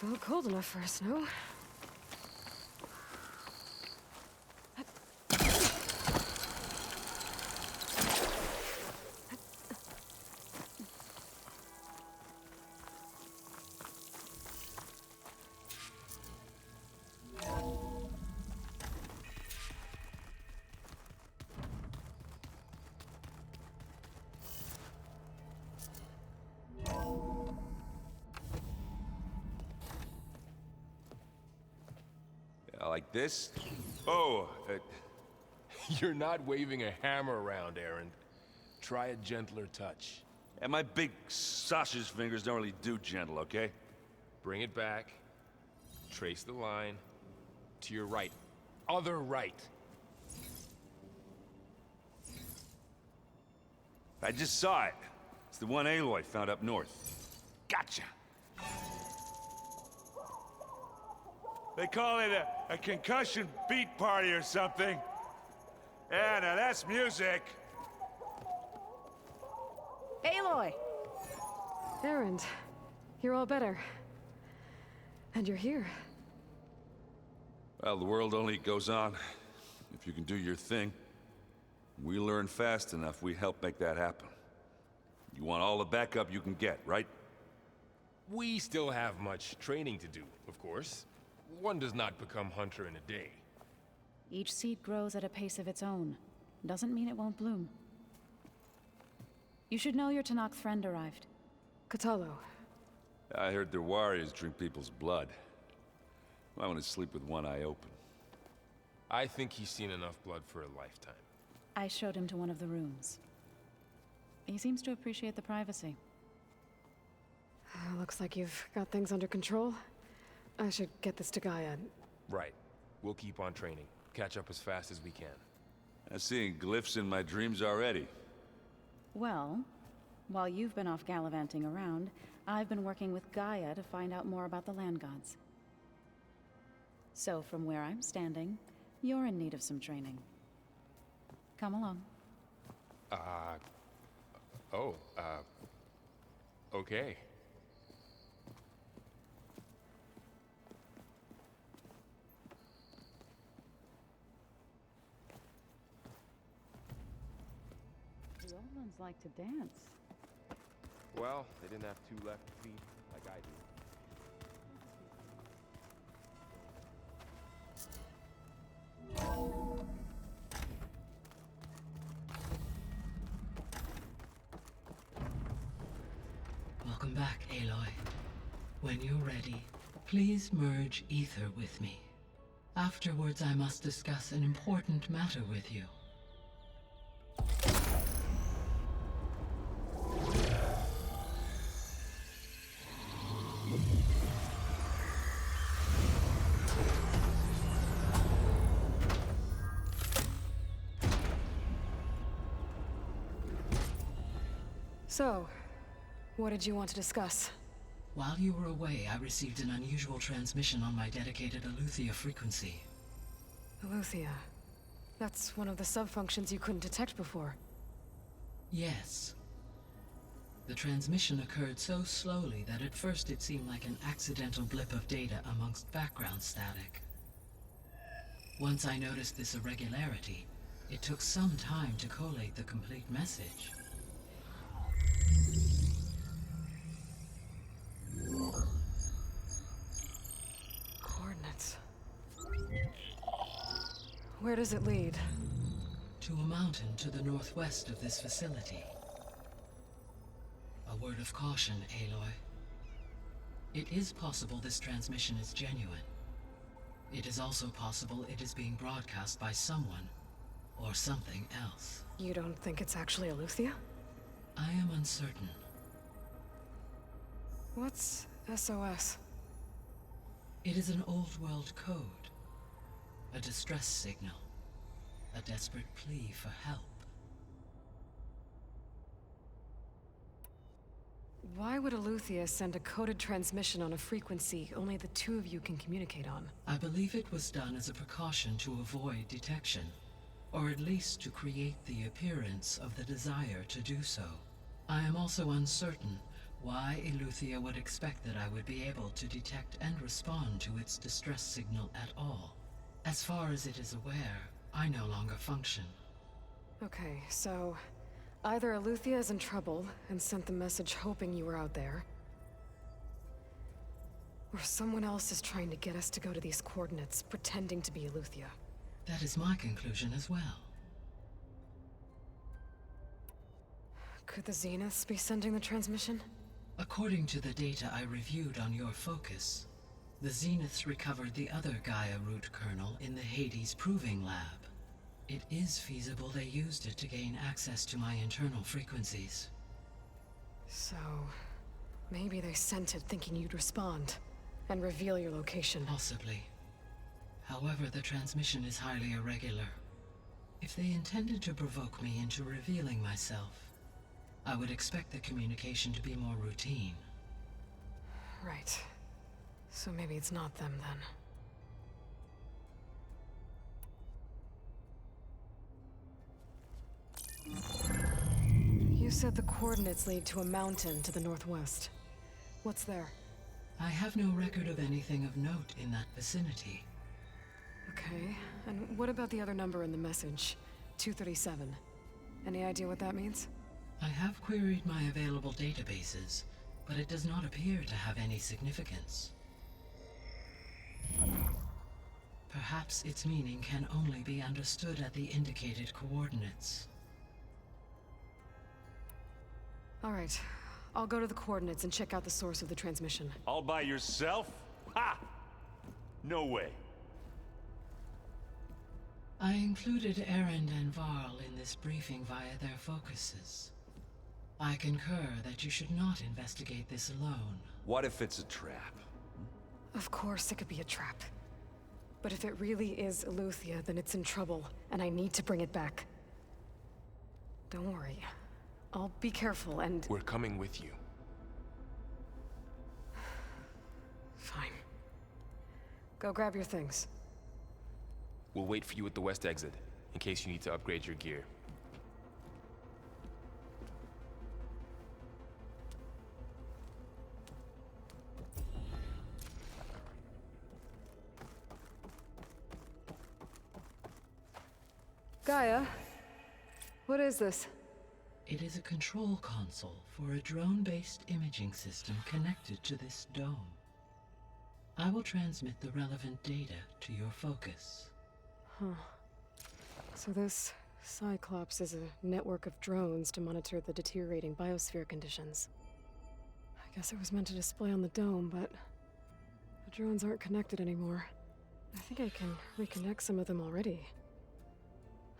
Felt cold enough for a snow. Like this? Oh, You're not waving a hammer around, Aaron. Try a gentler touch. and my big sausage fingers don't really do gentle, okay? Bring it back. Trace the line. To your right. Other right. I just saw it. It's the one Aloy found up north. Gotcha! They call it a concussion beat party or something. Yeah, now that's music. Aloy! Aaron, you're all better. And you're here. Well, the world only goes on if you can do your thing. We learn fast enough, we help make that happen. You want all the backup you can get, right? We still have much training to do, of course. One does not become hunter in a day. Each seed grows at a pace of its own. Doesn't mean it won't bloom. You should know your Tanakh friend arrived. Katalo. I heard their warriors drink people's blood. I want to sleep with one eye open. I think he's seen enough blood for a lifetime. I showed him to one of the rooms. He seems to appreciate the privacy. Looks like you've got things under control. I should get this to Gaia. Right. We'll keep on training. Catch up as fast as we can. I'm seeing glyphs in my dreams already. Well, while you've been off gallivanting around, I've been working with Gaia to find out more about the land gods. So from where I'm standing, you're in need of some training. Come along. Okay. The old ones like to dance. Well, they didn't have two left feet like I do. Welcome back, Aloy. When you're ready, please merge ether with me. Afterwards, I must discuss an important matter with you. So, what did you want to discuss? While you were away, I received an unusual transmission on my dedicated Aletheia frequency. Aletheia. That's one of the sub-functions you couldn't detect before. Yes. The transmission occurred so slowly that at first it seemed like an accidental blip of data amongst background static. Once I noticed this irregularity, it took some time to collate the complete message. Coordinates. Where does it lead? To a mountain to the northwest of this facility. A word of caution, Aloy. It is possible this transmission is genuine. It is also possible it is being broadcast by someone or something else. You don't think it's actually Aletheia? I am uncertain. What's SOS? It is an old world code. A distress signal. A desperate plea for help. Why would Aletheia send a coded transmission on a frequency only the two of you can communicate on? I believe it was done as a precaution to avoid detection, or at least to create the appearance of the desire to do so. I am also uncertain why Eleuthia would expect that I would be able to detect and respond to its distress signal at all. As far as it is aware, I no longer function. Okay, so either Eleuthia is in trouble and sent the message hoping you were out there, or someone else is trying to get us to go to these coordinates, pretending to be Eleuthia. That is my conclusion as well. Could the Zeniths be sending the transmission? According to the data I reviewed on your focus, the Zeniths recovered the other Gaia root kernel in the Hades Proving Lab. It is feasible they used it to gain access to my internal frequencies. So, maybe they sent it thinking you'd respond and reveal your location. Possibly. However, the transmission is highly irregular. If they intended to provoke me into revealing myself, I would expect the communication to be more routine. Right. So maybe it's not them then. You said the coordinates lead to a mountain to the northwest. What's there? I have no record of anything of note in that vicinity. Okay, and what about the other number in the message? 237. Any idea what that means? I have queried my available databases, but it does not appear to have any significance. Perhaps its meaning can only be understood at the indicated coordinates. All right, I'll go to the coordinates and check out the source of the transmission. All by yourself? Ha! No way. I included Erend and Varl in this briefing via their focuses. I concur that you should not investigate this alone. What if it's a trap? Of course it could be a trap. But if it really is Eleuthia, then it's in trouble, and I need to bring it back. Don't worry. I'll be careful and... We're coming with you. Fine. Go grab your things. We'll wait for you at the west exit, in case you need to upgrade your gear. Gaia, what is this? It is a control console for a drone-based imaging system connected to this dome. I will transmit the relevant data to your focus. Huh. So this Cyclops is a network of drones to monitor the deteriorating biosphere conditions. I guess it was meant to display on the dome, but the drones aren't connected anymore. I think I can reconnect some of them already.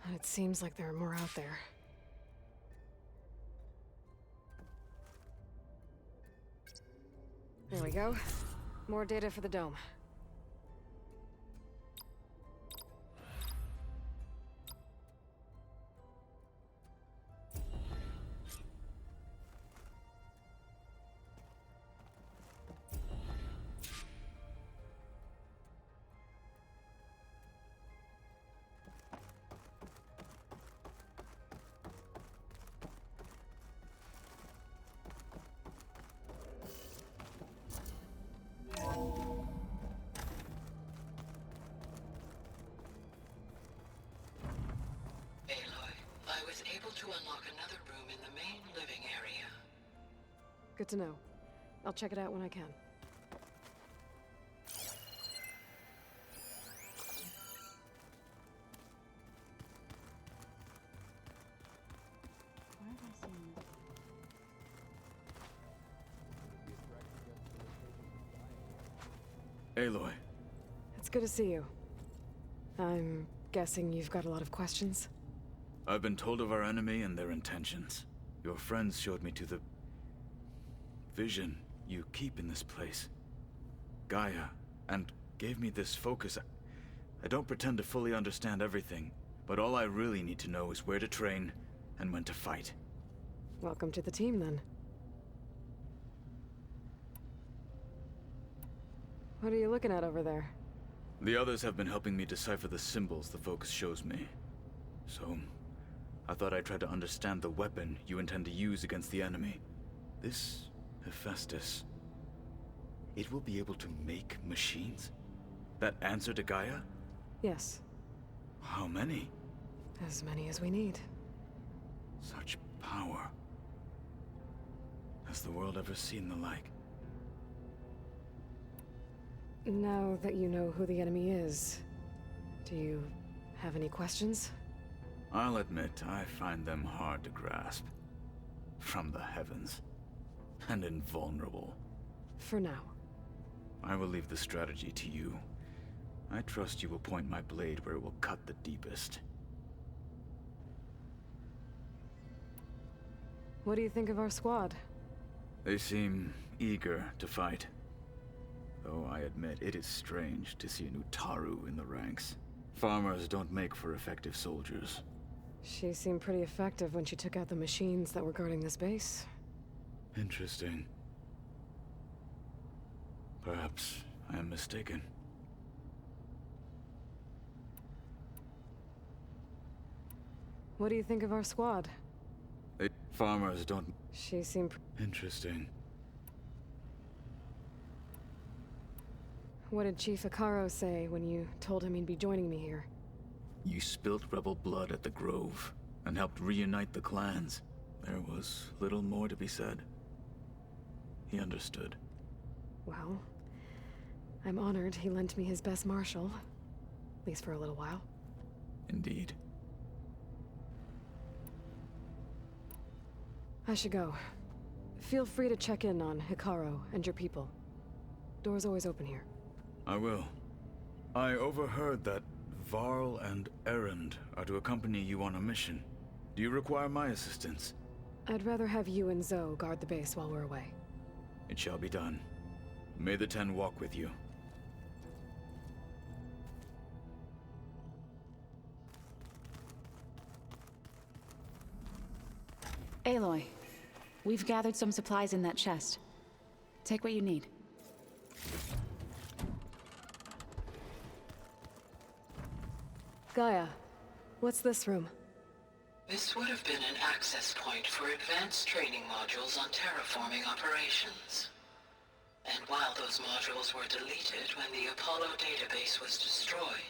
And it seems like there are more out there. There we go. More data for the dome. I was able to unlock another room in the main living area. Good to know. I'll check it out when I can. Aloy. It's good to see you. I'm guessing you've got a lot of questions? I've been told of our enemy and their intentions. Your friends showed me to the vision you keep in this place, Gaia, and gave me this focus. I don't pretend to fully understand everything, but all I really need to know is where to train and when to fight. Welcome to the team, then. What are you looking at over there? The others have been helping me decipher the symbols the focus shows me. So, I thought I'd try to understand the weapon you intend to use against the enemy. This Hephaestus. It will be able to make machines? That answer to Gaia? Yes, How many? as many as we need. Such power. Has the world ever seen the like? Now that you know who the enemy is, do you have any questions? I'll admit, I find them hard to grasp. From the heavens. And invulnerable. For now. I will leave the strategy to you. I trust you will point my blade where it will cut the deepest. What do you think of our squad? They seem eager to fight. Though I admit it is strange to see an Utaru in the ranks. Farmers don't make for effective soldiers. She seemed pretty effective when she took out the machines that were guarding this base. Interesting. Perhaps I am mistaken. What do you think of our squad? Farmers don't... She seemed... Interesting. What did Chief Ikaro say when you told him he'd be joining me here? You spilt rebel blood at the Grove, and helped reunite the clans. There was little more to be said. He understood. Well, I'm honored he lent me his best marshal. At least for a little while. Indeed. I should go. Feel free to check in on Hikaru and your people. Door's always open here. I will. I overheard that Varl and Erend are to accompany you on a mission. Do you require my assistance? I'd rather have you and Zoe guard the base while we're away. It shall be done. May the Ten walk with you. Aloy, we've gathered some supplies in that chest. Take what you need. Gaia, what's this room? This would have been an access point for advanced training modules on terraforming operations. And while those modules were deleted when the Apollo database was destroyed,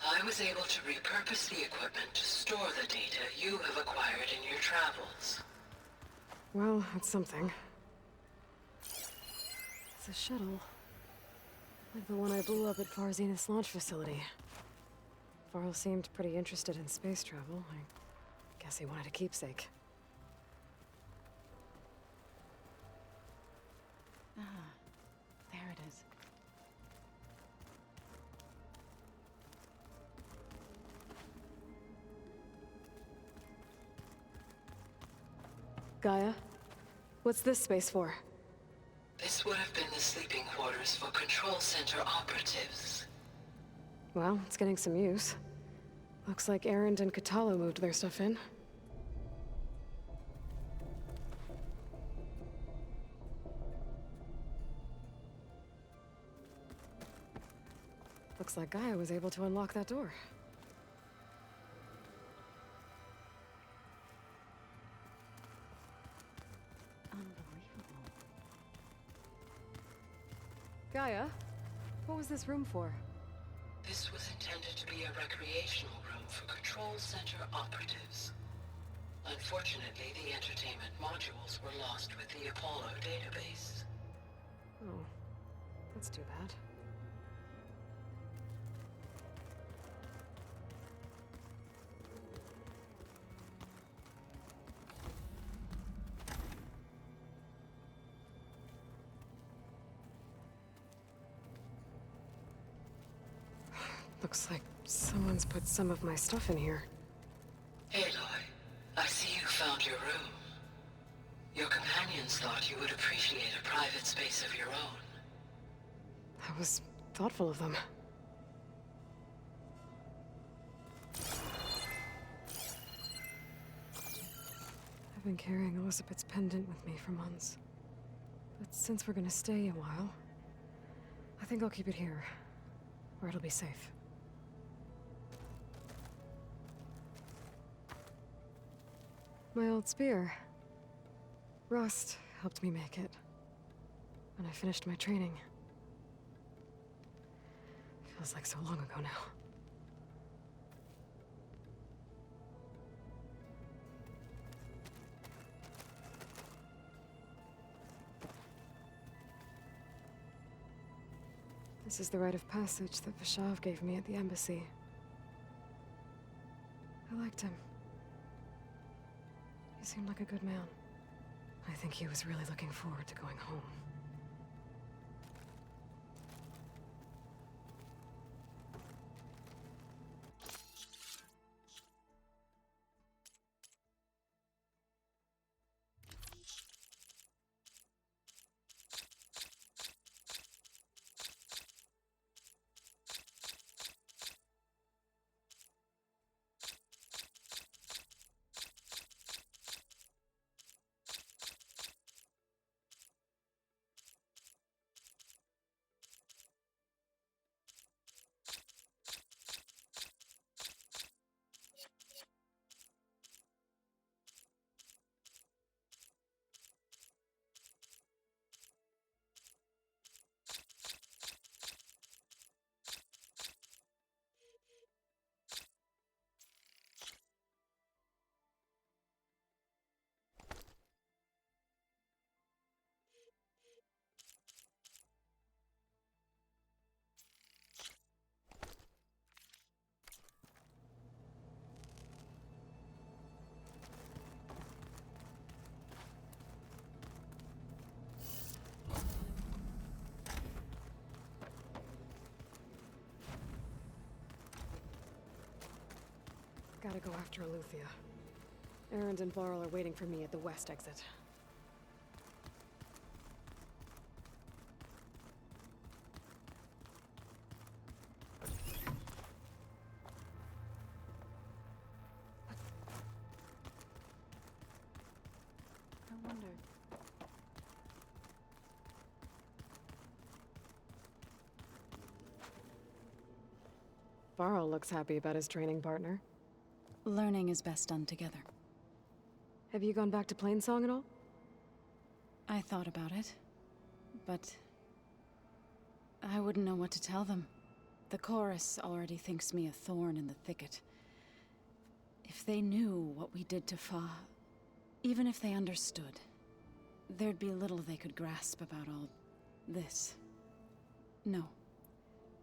I was able to repurpose the equipment to store the data you have acquired in your travels. Well, that's something. It's a shuttle. Like the one I blew up at Far Zenith's launch facility. Varl seemed pretty interested in space travel. I guess he wanted a keepsake. Ah, there it is. Gaia, what's this space for? This would have been the sleeping quarters for Control Center operatives. Well, it's getting some use. Looks like Erend and Katalo moved their stuff in. Looks like Gaia was able to unlock that door. Unbelievable. Gaia, what was this room for? This was intended to be a recreational room for Control Center operatives. Unfortunately, the entertainment modules were lost with the Apollo database. Oh, that's too bad. Looks like someone's put some of my stuff in here. Aloy, I see you found your room. Your companions thought you would appreciate a private space of your own. That was thoughtful of them. I've been carrying Elizabeth's pendant with me for months. But since we're gonna stay a while, I think I'll keep it here, where it'll be safe. My old spear. Rust helped me make it. When I finished my training. Feels like so long ago now. This is the rite of passage that Vashav gave me at the embassy. I liked him. He seemed like a good man. I think he was really looking forward to going home. Gotta go after Aletheia. Erend and Varl are waiting for me at the west exit. I wonder... Varl looks happy about his training partner. Learning is best done together. Have you gone back to Plainsong at all? I thought about it, but I wouldn't know what to tell them. The chorus already thinks me a thorn in the thicket. If they knew what we did to Fa, even if they understood, there'd be little they could grasp about all this. No.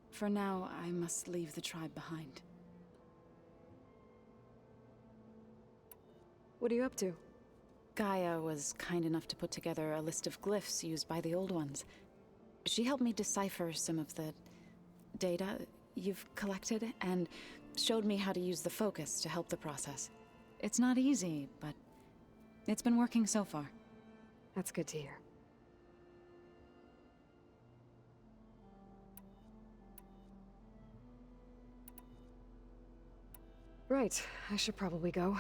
For now, I must leave the tribe behind. What are you up to? Gaia was kind enough to put together a list of glyphs used by the Old Ones. She helped me decipher some of the data you've collected, and showed me how to use the focus to help the process. It's not easy, but it's been working so far. That's good to hear. Right, I should probably go.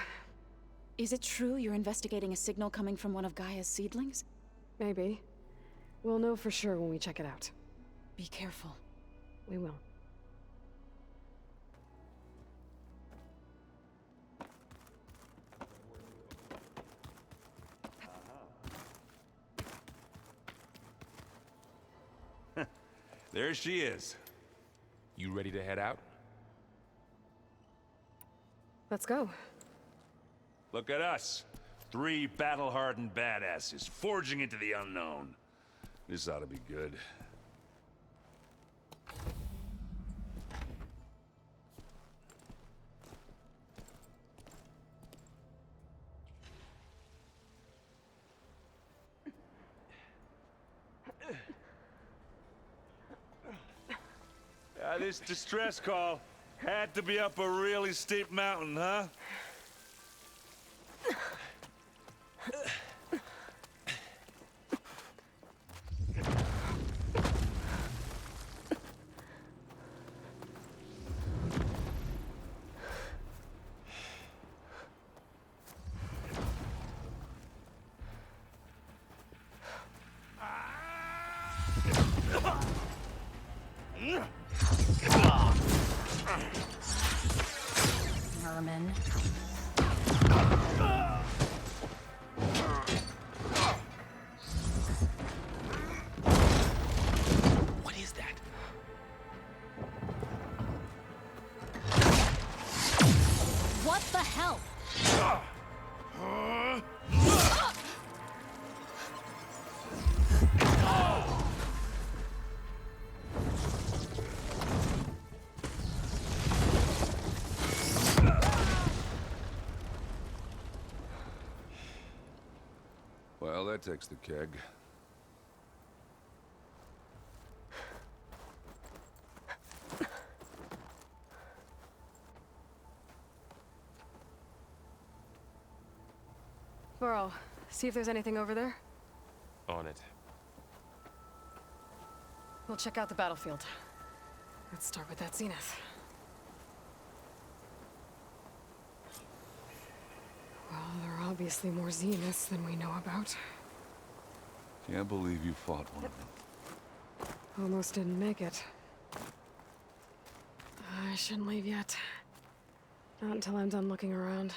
Is it true you're investigating a signal coming from one of Gaia's seedlings? Maybe. We'll know for sure when we check it out. Be careful. We will. There she is. You ready to head out? Let's go. Look at us. 3 battle-hardened badasses forging into the unknown. This ought to be good. This distress call had to be up a really steep mountain, huh? Vermin. The hell? Well, that takes the keg. Burrow, see if there's anything over there. On it. We'll check out the battlefield. Let's start with that zenith. Well, there are obviously more zeniths than we know about. Can't believe you fought one of them. Almost didn't make it. I shouldn't leave yet. Not until I'm done looking around.